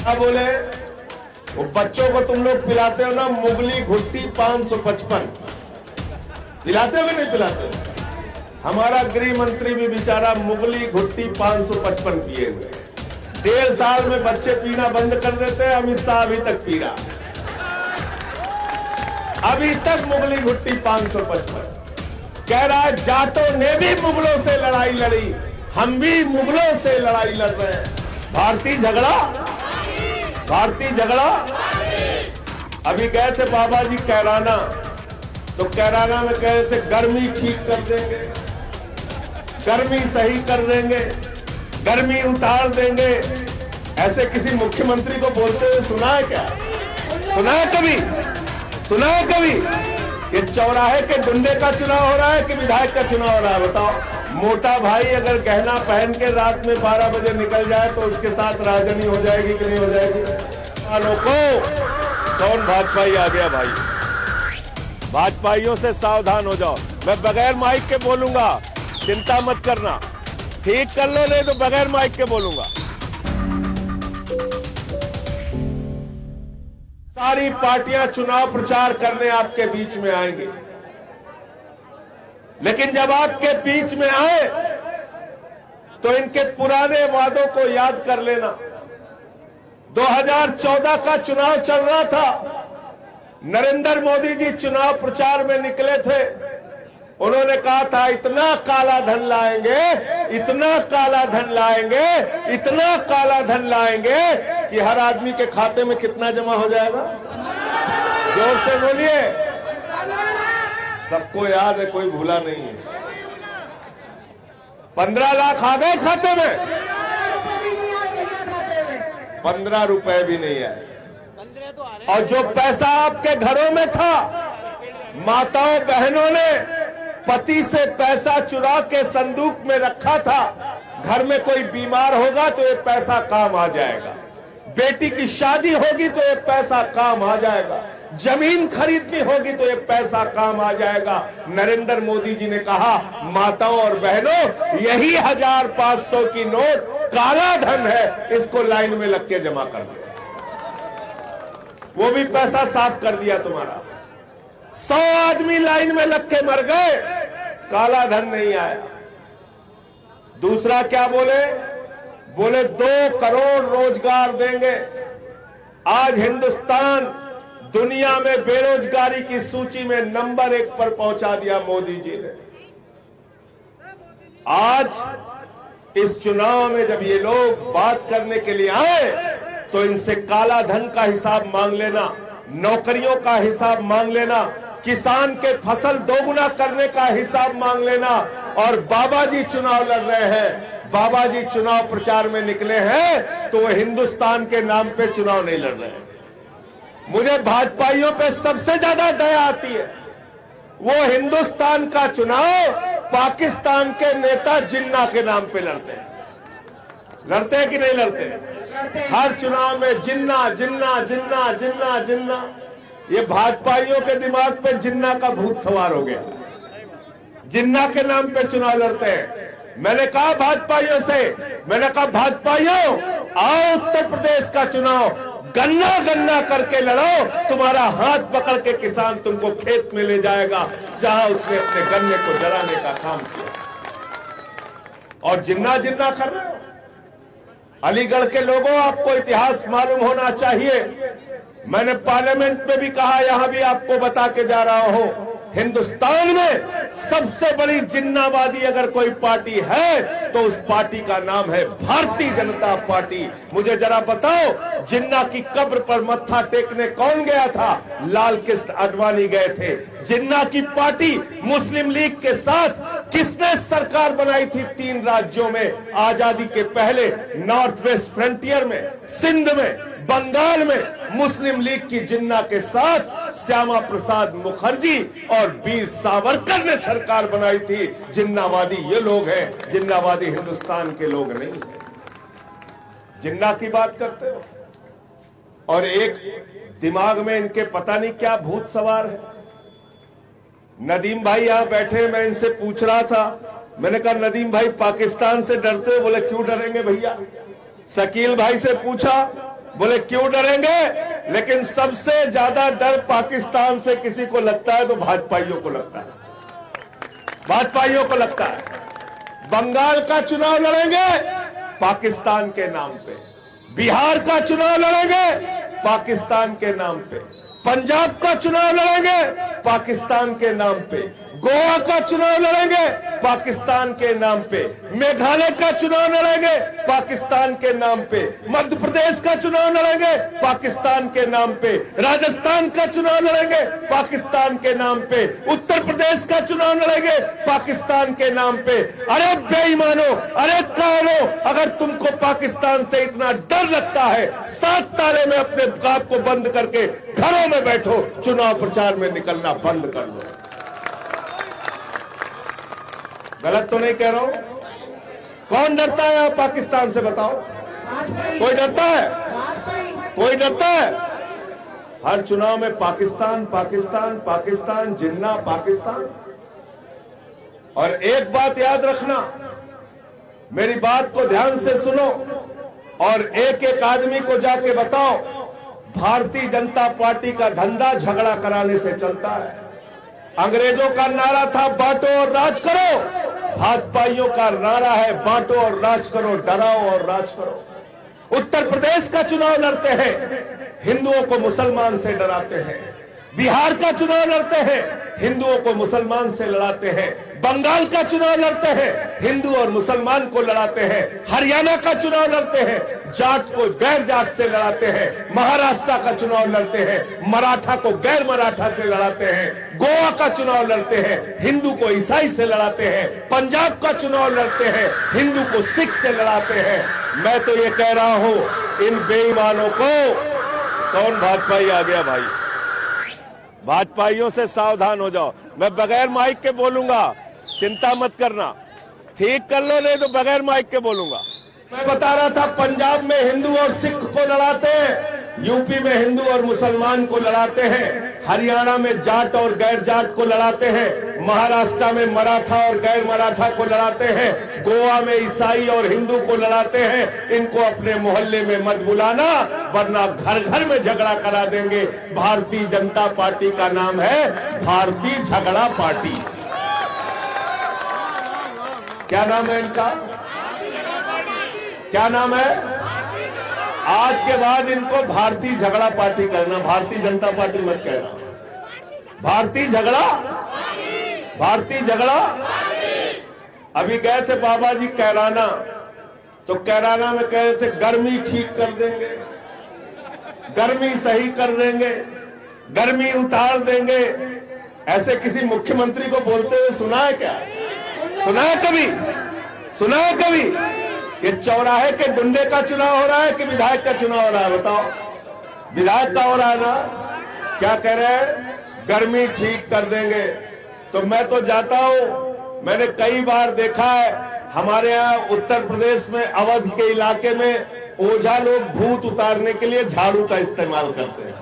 क्या बोले? वो बच्चों को तुम लोग पिलाते हो ना मुगली घुट्टी 555, पिलाते हो कि नहीं पिलाते? हमारा गृह मंत्री भी बेचारा मुगली घुट्टी 555 पिए हुए, 1.5 साल में बच्चे पीना बंद कर देते हैं। अमित शाह अभी तक पी रहा, अभी तक मुगली घुट्टी 555। कह रहा है जाटों ने भी मुगलों से लड़ाई लड़ी, हम भी मुगलों से लड़ाई लड़ रहे हैं। भारतीय झगड़ा, भारतीय झगड़ा। अभी गए थे बाबा जी कैराना, तो कैराना में कह रहे थे गर्मी ठीक कर देंगे, गर्मी सही कर देंगे, गर्मी उतार देंगे। ऐसे किसी मुख्यमंत्री को बोलते हुए सुना है क्या? सुना है कभी? सुना है कभी? ये चौराहे के गुंडे का चुनाव हो रहा है कि विधायक का चुनाव हो रहा है? बताओ। मोटा भाई अगर गहना पहन के रात में 12 बजे निकल जाए तो उसके साथ राजनी हो जाएगी कि नहीं हो जाएगी? कौन भाजपाई आ गया भाई? भाजपाइयों से सावधान हो जाओ। मैं बगैर माइक के बोलूंगा, चिंता मत करना। ठीक कर लो, नहीं तो बगैर माइक के बोलूंगा। सारी पार्टियां चुनाव प्रचार करने आपके बीच में आएंगी, लेकिन जब आपके बीच में आए तो इनके पुराने वादों को याद कर लेना। 2014 का चुनाव चल रहा था, नरेंद्र मोदी जी चुनाव प्रचार में निकले थे। उन्होंने कहा था इतना काला धन लाएंगे, इतना काला धन लाएंगे, इतना काला धन लाएंगे कि हर आदमी के खाते में कितना जमा हो जाएगा? जोर से बोलिए। सबको याद है, कोई भूला नहीं है। 15 लाख आ गए खाते में, 15 रुपए भी नहीं आए। और जो पैसा आपके घरों में था, माताओं बहनों ने पति से पैसा चुरा के संदूक में रखा था। घर में कोई बीमार होगा तो ये पैसा काम आ जाएगा, बेटी की शादी होगी तो ये पैसा काम आ जाएगा, जमीन खरीदनी होगी तो ये पैसा काम आ जाएगा। नरेंद्र मोदी जी ने कहा माताओं और बहनों, यही 1500 की नोट काला धन है, इसको लाइन में लग के जमा कर दो। वो भी पैसा साफ कर दिया तुम्हारा। 100 आदमी लाइन में लग के मर गए, काला धन नहीं आया। दूसरा क्या बोले? बोले 2 करोड़ रोजगार देंगे। आज हिंदुस्तान दुनिया में बेरोजगारी की सूची में नंबर 1 पर पहुंचा दिया मोदी जी ने। आज इस चुनाव में जब ये लोग बात करने के लिए आए तो इनसे काला धन का हिसाब मांग लेना, नौकरियों का हिसाब मांग लेना, किसान के फसल दोगुना करने का हिसाब मांग लेना। और बाबा जी चुनाव लड़ रहे हैं, बाबा जी चुनाव प्रचार में निकले हैं तो वो हिंदुस्तान के नाम पे चुनाव नहीं लड़ रहे हैं। मुझे भाजपाइयों पे सबसे ज्यादा दया आती है, वो हिंदुस्तान का चुनाव पाकिस्तान के नेता जिन्ना के नाम पे लड़ते हैं। लड़ते हैं कि नहीं लड़ते? हर चुनाव में जिन्ना जिन्ना जिन्ना जिन्ना जिन्ना। ये भाजपाइयों के दिमाग पे जिन्ना का भूत सवार हो गया, जिन्ना के नाम पे चुनाव लड़ते हैं। मैंने कहा भाजपाइयों से, मैंने कहा भाजपाइयों आओ उत्तर प्रदेश का चुनाव गन्ना गन्ना करके लड़ो, तुम्हारा हाथ पकड़ के किसान तुमको खेत में ले जाएगा जहां उसने अपने गन्ने को जलाने का काम किया। और जिन्ना जिन्ना कर रहे हो। अलीगढ़ के लोगों, आपको इतिहास मालूम होना चाहिए। मैंने पार्लियामेंट में भी कहा, यहां भी आपको बता के जा रहा हूं, हिंदुस्तान में सबसे बड़ी जिन्नावादी अगर कोई पार्टी है तो उस पार्टी का नाम है भारतीय जनता पार्टी। मुझे जरा बताओ, जिन्ना की कब्र पर मत्था टेकने कौन गया था? लाल कृष्ण आडवाणी गए थे। जिन्ना की पार्टी मुस्लिम लीग के साथ किसने सरकार बनाई थी 3 राज्यों में आजादी के पहले? नॉर्थ वेस्ट फ्रंटियर में, सिंध में, बंगाल में मुस्लिम लीग की जिन्ना के साथ श्यामा प्रसाद मुखर्जी और वीर सावरकर ने सरकार बनाई थी। जिन्नावादी ये लोग हैं, जिन्नावादी हिंदुस्तान के लोग नहीं है। जिन्ना की बात करते हो और एक दिमाग में इनके पता नहीं क्या भूत सवार है। नदीम भाई यहां बैठे, मैं इनसे पूछ रहा था, मैंने कहा नदीम भाई पाकिस्तान से डरते हो? बोले क्यों डरेंगे भैया। शकील भाई से पूछा, बोले क्यों डरेंगे? लेकिन सबसे ज्यादा डर पाकिस्तान से किसी को लगता है तो भाजपाइयों को लगता है, भाजपाइयों को लगता है। बंगाल का चुनाव लड़ेंगे पाकिस्तान के नाम पे, बिहार का चुनाव लड़ेंगे पाकिस्तान के नाम पे, पंजाब का चुनाव लड़ेंगे पाकिस्तान के नाम पे, गोवा का चुनाव लड़ेंगे पाकिस्तान के नाम पे, मेघालय का चुनाव लड़ेंगे पाकिस्तान के नाम पे, मध्य प्रदेश का चुनाव लड़ेंगे पाकिस्तान के नाम पे, राजस्थान का चुनाव लड़ेंगे पाकिस्तान के नाम पे, उत्तर प्रदेश का चुनाव लड़ेंगे पाकिस्तान के नाम पे। अरे बेईमानो, अरे कालो, अगर तुमको पाकिस्तान से इतना डर लगता है, 7 ताले में अपने आप को बंद करके घरों में बैठो, चुनाव प्रचार में निकलना बंद कर लो। गलत तो नहीं कह रहा हूं? कौन डरता है आप पाकिस्तान से, बताओ? कोई डरता है? कोई डरता है? हर चुनाव में पाकिस्तान पाकिस्तान पाकिस्तान, जिन्ना पाकिस्तान। और एक बात याद रखना, मेरी बात को ध्यान से सुनो और एक एक आदमी को जाके बताओ, भारतीय जनता पार्टी का धंधा झगड़ा कराने से चलता है। अंग्रेजों का नारा था बांटो और राज करो, भाजपाइयों का नारा है बांटो और राज करो, डराओ और राज करो। उत्तर प्रदेश का चुनाव लड़ते हैं, हिंदुओं को मुसलमान से डराते हैं। बिहार का चुनाव लड़ते हैं, हिंदुओं को मुसलमान से लड़ाते हैं। बंगाल का चुनाव लड़ते हैं, हिंदू और मुसलमान को लड़ाते हैं। हरियाणा का चुनाव लड़ते हैं, जाट को गैर जाट से लड़ाते हैं। महाराष्ट्र का चुनाव लड़ते हैं, मराठा को गैर मराठा से लड़ाते हैं। गोवा का चुनाव लड़ते हैं, हिंदू को ईसाई से लड़ाते हैं। पंजाब का चुनाव लड़ते हैं, हिंदू को सिख से लड़ाते हैं। मैं तो ये कह रहा हूं, इन बेईमानों को, कौन भाजपाई आ गया भाई, भाजपाइयों से सावधान हो जाओ। मैं बगैर माइक के बोलूंगा, चिंता मत करना, ठीक कर लो, नहीं तो बगैर माइक के बोलूंगा। मैं बता रहा था, पंजाब में हिंदू और सिख को लड़ाते हैं, यूपी में हिंदू और मुसलमान को लड़ाते हैं, हरियाणा में जाट और गैर जाट को लड़ाते हैं, महाराष्ट्र में मराठा और गैर मराठा को लड़ाते हैं, गोवा में ईसाई और हिंदू को लड़ाते हैं। इनको अपने मोहल्ले में मत बुलाना, वरना घर घर में झगड़ा करा देंगे। भारतीय जनता पार्टी का नाम है भारतीय झगड़ा पार्टी। क्या नाम है इनका? क्या नाम है? आज के बाद इनको भारतीय झगड़ा पार्टी करना, भारतीय जनता पार्टी मत कहना। भारतीय झगड़ा, भारतीय झगड़ा। अभी गए थे बाबा जी कैराना, तो कैराना में कह रहे थे गर्मी ठीक कर देंगे, गर्मी सही कर देंगे, गर्मी उतार देंगे। ऐसे किसी मुख्यमंत्री को बोलते हुए सुना है क्या? सुना है कभी? सुना है कभी? ये चौराहे के गुंडे का चुनाव हो रहा है कि विधायक का चुनाव हो रहा है? बताओ। विधायक का हो रहा है ना? क्या कह रहे हैं? गर्मी ठीक कर देंगे। तो मैं तो जाता हूं, मैंने कई बार देखा है, हमारे यहाँ उत्तर प्रदेश में अवध के इलाके में ओझा लोग भूत उतारने के लिए झाड़ू का इस्तेमाल करते हैं।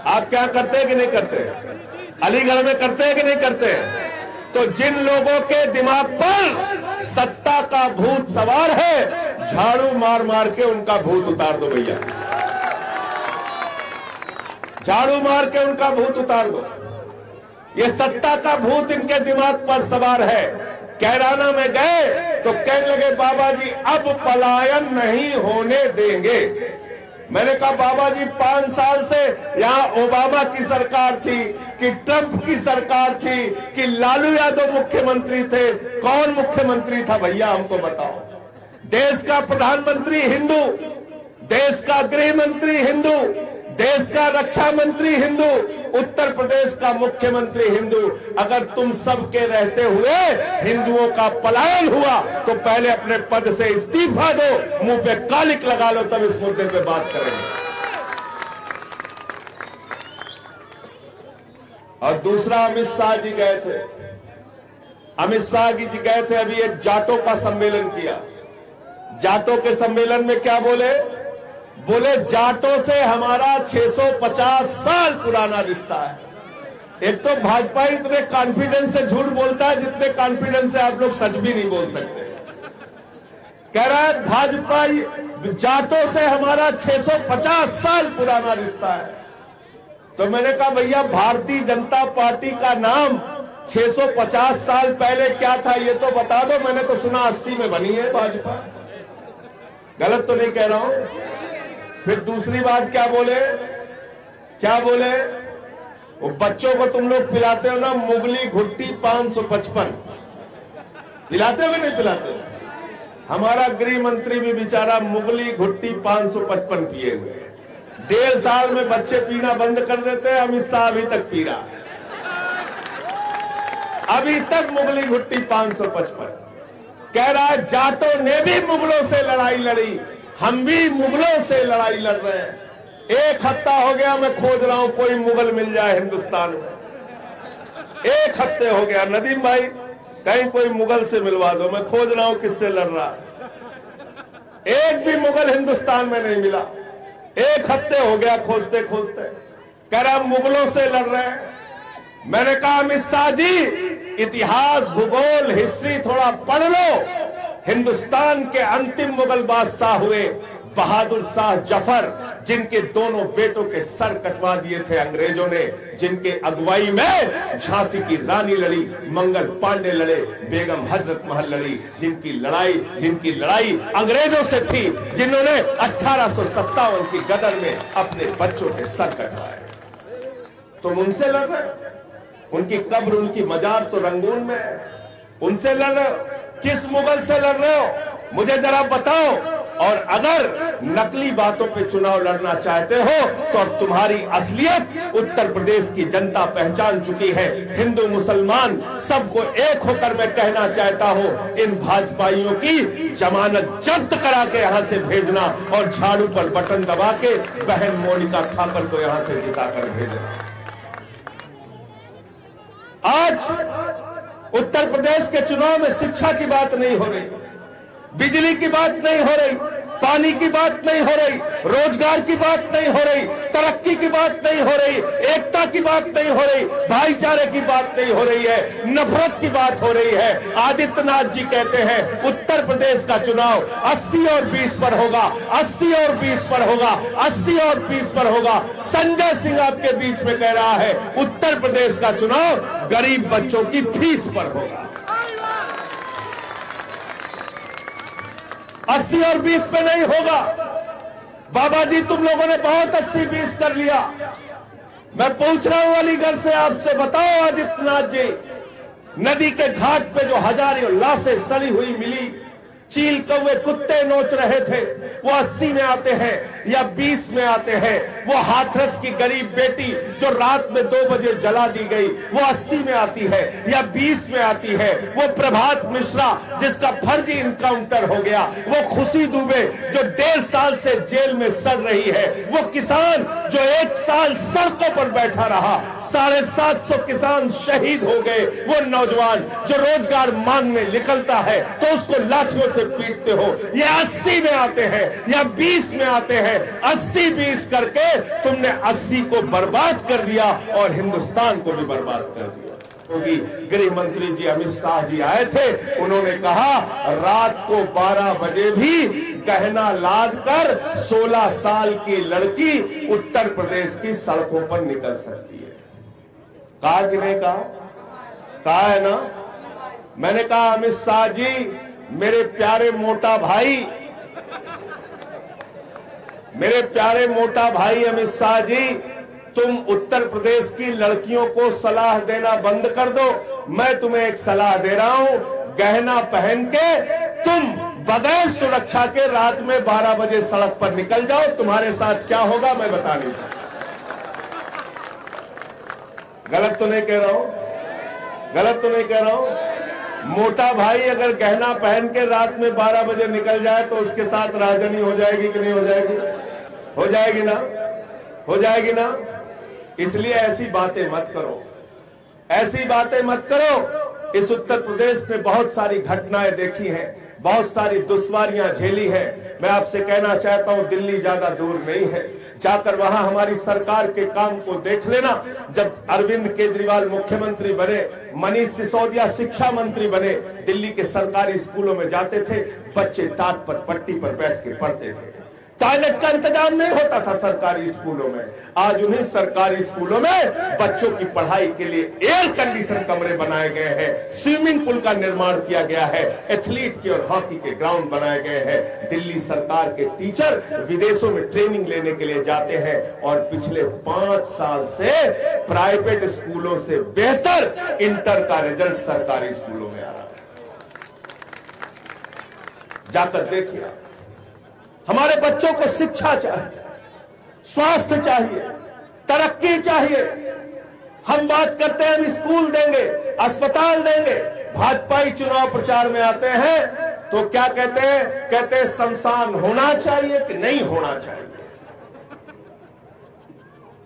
आप क्या करते हैं कि नहीं करते? अलीगढ़ में करते हैं कि नहीं करते? तो जिन लोगों के दिमाग पर सत्ता का भूत सवार है, झाड़ू मार मार के उनका भूत उतार दो भैया, झाड़ू मार के उनका भूत उतार दो। ये सत्ता का भूत इनके दिमाग पर सवार है। कैराना में गए तो कहने लगे बाबा जी अब पलायन नहीं होने देंगे। मैंने कहा बाबा जी 5 साल से यहाँ ओबामा की सरकार थी कि ट्रंप की सरकार थी कि लालू यादव मुख्यमंत्री थे? कौन मुख्यमंत्री था भैया, हमको बताओ। देश का प्रधानमंत्री हिंदू, देश का गृह मंत्री हिंदू, देश का रक्षा मंत्री हिंदू, उत्तर प्रदेश का मुख्यमंत्री हिंदू। अगर तुम सबके रहते हुए हिंदुओं का पलायन हुआ तो पहले अपने पद से इस्तीफा दो, मुंह पे कालिक लगा लो, तब इस मुद्दे पे बात करेंगे। और दूसरा, अमित शाह जी गए थे, अमित शाह जी गए थे, अभी एक जाटों का सम्मेलन किया। जाटों के सम्मेलन में क्या बोले? बोले जाटों से हमारा 650 साल पुराना रिश्ता है। एक तो भाजपा इतने कॉन्फिडेंस से झूठ बोलता है जितने कॉन्फिडेंस से आप लोग सच भी नहीं बोल सकते। कह रहा है भाजपा जाटों से हमारा 650 साल पुराना रिश्ता है। तो मैंने कहा भैया भारतीय जनता पार्टी का नाम 650 साल पहले क्या था ये तो बता दो। मैंने तो सुना 80 में बनी है भाजपा, गलत तो नहीं कह रहा हूं। फिर दूसरी बात क्या बोले, वो बच्चों को तुम लोग पिलाते हो ना मुगली घुट्टी 555, पिलाते हो कि नहीं पिलाते हो? हमारा गृह मंत्री भी बेचारा मुगली घुट्टी 555 पिए हुए, 1.5 साल में बच्चे पीना बंद कर देते हैं। अमित शाह अभी तक पी रहा, अभी तक मुगली घुट्टी 555। कह रहा है जाटों ने भी मुगलों से लड़ाई लड़ी, हम भी मुगलों से लड़ाई लड़ रहे हैं। 1 हफ्ता हो गया मैं खोज रहा हूं कोई मुगल मिल जाए हिंदुस्तान में। 1 हफ्ते हो गया, नदीम भाई कहीं कोई मुगल से मिलवा दो, मैं खोज रहा हूं किससे लड़ रहा। एक भी मुगल हिंदुस्तान में नहीं मिला, 1 हफ्ते हो गया खोजते खोजते। कह रहा मुगलों से लड़ रहे हैं। मैंने कहा अमित शाह जी इतिहास, भूगोल, हिस्ट्री थोड़ा पढ़ लो। हिंदुस्तान के अंतिम मुगल बादशाह हुए बहादुर शाह जफर, जिनके दोनों बेटों के सर कटवा दिए थे अंग्रेजों ने, जिनके अगुवाई में झांसी की रानी लड़ी, मंगल पांडे लड़े, बेगम हजरत महल लड़ी, जिनकी लड़ाई अंग्रेजों से थी, जिन्होंने 1857 की गदर में अपने बच्चों के सर कटवाए। तुम उनसे लड़ रहे हो? उनकी कब्र, उनकी मजार तो रंगून में है, उनसे लड़ रहे हो? किस मुगल से लड़ रहे हो मुझे जरा बताओ। और अगर नकली बातों पे चुनाव लड़ना चाहते हो तो अब तुम्हारी असलियत उत्तर प्रदेश की जनता पहचान चुकी है। हिंदू मुसलमान सबको एक होकर मैं कहना चाहता हूं, इन भाजपाइयों की जमानत जब्त करा के यहां से भेजना और झाड़ू पर बटन दबा के बहन मोनिका ठाकुर को यहां से जिताकर भेजना। आज उत्तर प्रदेश के चुनाव में शिक्षा की बात नहीं हो रही, बिजली की बात नहीं हो रही, पानी की बात नहीं हो रही, रोजगार की बात नहीं हो रही, तरक्की की बात नहीं हो रही, एकता की बात नहीं हो रही, भाईचारे की बात नहीं हो रही है, नफरत की बात हो रही है। आदित्यनाथ जी कहते हैं उत्तर प्रदेश का चुनाव 80 और 20 पर होगा, 80 और 20 पर होगा, 80 और 20 पर होगा। संजय सिंह आपके बीच में कह रहा है उत्तर प्रदेश का चुनाव गरीब बच्चों की फीस पर होगा। 80 और 20 पे नहीं होगा। बाबा जी तुम लोगों ने बहुत 80-20 कर लिया। मैं पूछ रहा हूं अलीगढ़ से, आपसे बताओ आदित्यनाथ जी, नदी के घाट पे जो हजारों लाशें सड़ी हुई मिली, चील कौवे कुत्ते नोच रहे थे, वो 80 में आते हैं या 20 में आते हैं? वो हाथरस की गरीब बेटी जो रात में 2 बजे जला दी गई, वो 80 में आती है या 20 में आती है? वो प्रभात मिश्रा जिसका फर्जी इनकाउंटर हो गया, वो खुशी दुबे जो 1.5 साल से जेल में सड़ रही है, वो किसान जो 1 साल सड़कों पर बैठा रहा, 750 किसान शहीद हो गए, वो नौजवान जो रोजगार मांगने निकलता है तो उसको लाठियों से पीटते हो। ये 80 में आते हैं या 20 में आते हैं? 80-20 करके तुमने 80 को बर्बाद कर दिया और हिंदुस्तान को भी बर्बाद कर दिया। क्योंकि गृह मंत्री जी अमित शाह जी आए थे, उन्होंने कहा रात को 12 बजे भी गहना लाद कर 16 साल की लड़की उत्तर प्रदेश की सड़कों पर निकल सकती है। कहा कि नहीं कहा? कहा है ना। मैंने कहा अमित शाह जी, मेरे प्यारे मोटा भाई, मेरे प्यारे मोटा भाई अमित शाह जी, तुम उत्तर प्रदेश की लड़कियों को सलाह देना बंद कर दो। मैं तुम्हें एक सलाह दे रहा हूं, गहना पहन के तुम बगैर सुरक्षा के रात में 12 बजे सड़क पर निकल जाओ। तुम्हारे साथ क्या होगा मैं बता नहीं सकता। गलत तो नहीं कह रहा हूं? गलत तो नहीं कह रहा हूं? मोटा भाई अगर गहना पहन के रात में 12 बजे निकल जाए तो उसके साथ राजनी हो जाएगी कि नहीं हो जाएगी? हो जाएगी ना, हो जाएगी ना। इसलिए ऐसी बातें मत करो, ऐसी बातें मत करो। इस उत्तर प्रदेश में बहुत सारी घटनाएं देखी हैं, बहुत सारी दुश्वारियां झेली है, मैं आपसे कहना चाहता हूं दिल्ली ज्यादा दूर नहीं है, जाकर वहां हमारी सरकार के काम को देख लेना। जब अरविंद केजरीवाल मुख्यमंत्री बने, मनीष सिसोदिया शिक्षा मंत्री बने, दिल्ली के सरकारी स्कूलों में जाते थे, बच्चे टाट पर पट्टी पर बैठ के पढ़ते थे, टॉयलेट का इंतजाम नहीं होता था सरकारी स्कूलों में। आज उन्हीं सरकारी स्कूलों में बच्चों की पढ़ाई के लिए एयर कंडीशन कमरे बनाए गए हैं, स्विमिंग पूल का निर्माण किया गया है, एथलीट के और हॉकी के ग्राउंड बनाए गए हैं। दिल्ली सरकार के टीचर विदेशों में ट्रेनिंग लेने के लिए जाते हैं और पिछले 5 साल से प्राइवेट स्कूलों से बेहतर इंटर का रिजल्ट सरकारी स्कूलों में आ रहा है। जाकर देखिए, हमारे बच्चों को शिक्षा चाहिए, स्वास्थ्य चाहिए, तरक्की चाहिए। हम बात करते हैं हम स्कूल देंगे, अस्पताल देंगे, भाजपाई चुनाव प्रचार में आते हैं तो क्या कहते हैं? कहते हैं शमशान होना चाहिए कि नहीं होना चाहिए।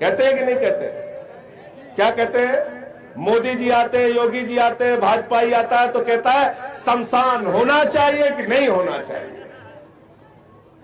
कहते हैं कि नहीं कहते? क्या कहते हैं? मोदी जी आते हैं, योगी जी आते हैं, भाजपाई आता है तो कहता है शमशान होना चाहिए कि नहीं होना चाहिए।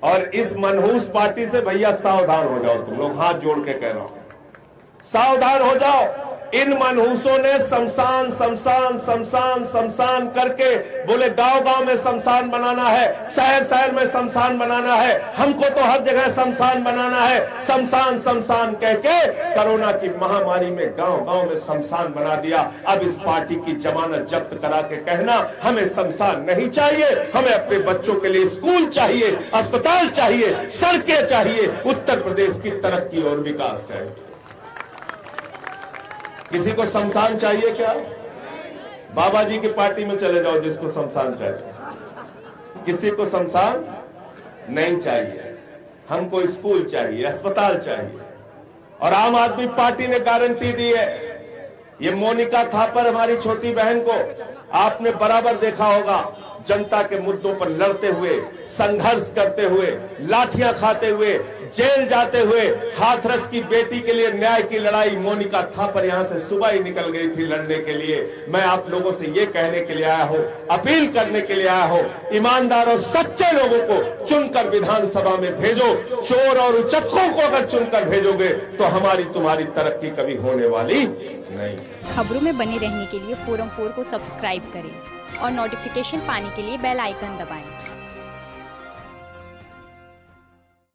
और इस मनहूस पार्टी से भैया सावधान हो जाओ, तुम लोग, हाथ जोड़ के कह रहा हूं, सावधान हो जाओ। इन मनहूसों ने शमशान शमशान शमशान शमशान करके बोले गांव गांव में शमशान बनाना है, शहर शहर में शमशान बनाना है, हमको तो हर जगह शमशान बनाना है। शमशान शमशान कह के कोरोना की महामारी में गांव गांव में शमशान बना दिया। अब इस पार्टी की जमानत जब्त करा के कहना हमें शमशान नहीं चाहिए, हमें अपने बच्चों के लिए स्कूल चाहिए, अस्पताल चाहिए, सड़कें चाहिए, उत्तर प्रदेश की तरक्की और विकास चाहिए। किसी को शमशान चाहिए क्या? बाबा जी की पार्टी में चले जाओ जिसको शमशान चाहिए। किसी को शमशान नहीं चाहिए, हमको स्कूल चाहिए, अस्पताल चाहिए। और आम आदमी पार्टी ने गारंटी दी है। ये मोनिका थापर हमारी छोटी बहन को आपने बराबर देखा होगा, जनता के मुद्दों पर लड़ते हुए, संघर्ष करते हुए, लाठियां खाते हुए, जेल जाते हुए। हाथरस की बेटी के लिए न्याय की लड़ाई मोनिका थापर यहां से सुबह ही निकल गई थी लड़ने के लिए। मैं आप लोगों से ये कहने के लिए आया हूं, अपील करने के लिए आया हूं, ईमानदार और सच्चे लोगों को चुनकर विधानसभा में भेजो। चोर और उचक्कों को अगर चुनकर भेजोगे तो हमारी तुम्हारी तरक्की कभी होने वाली नहीं। खबरों में बने रहने के लिए फोरम 4 को सब्सक्राइब करें और नोटिफिकेशन पाने के लिए बेल आइकन दबाएं।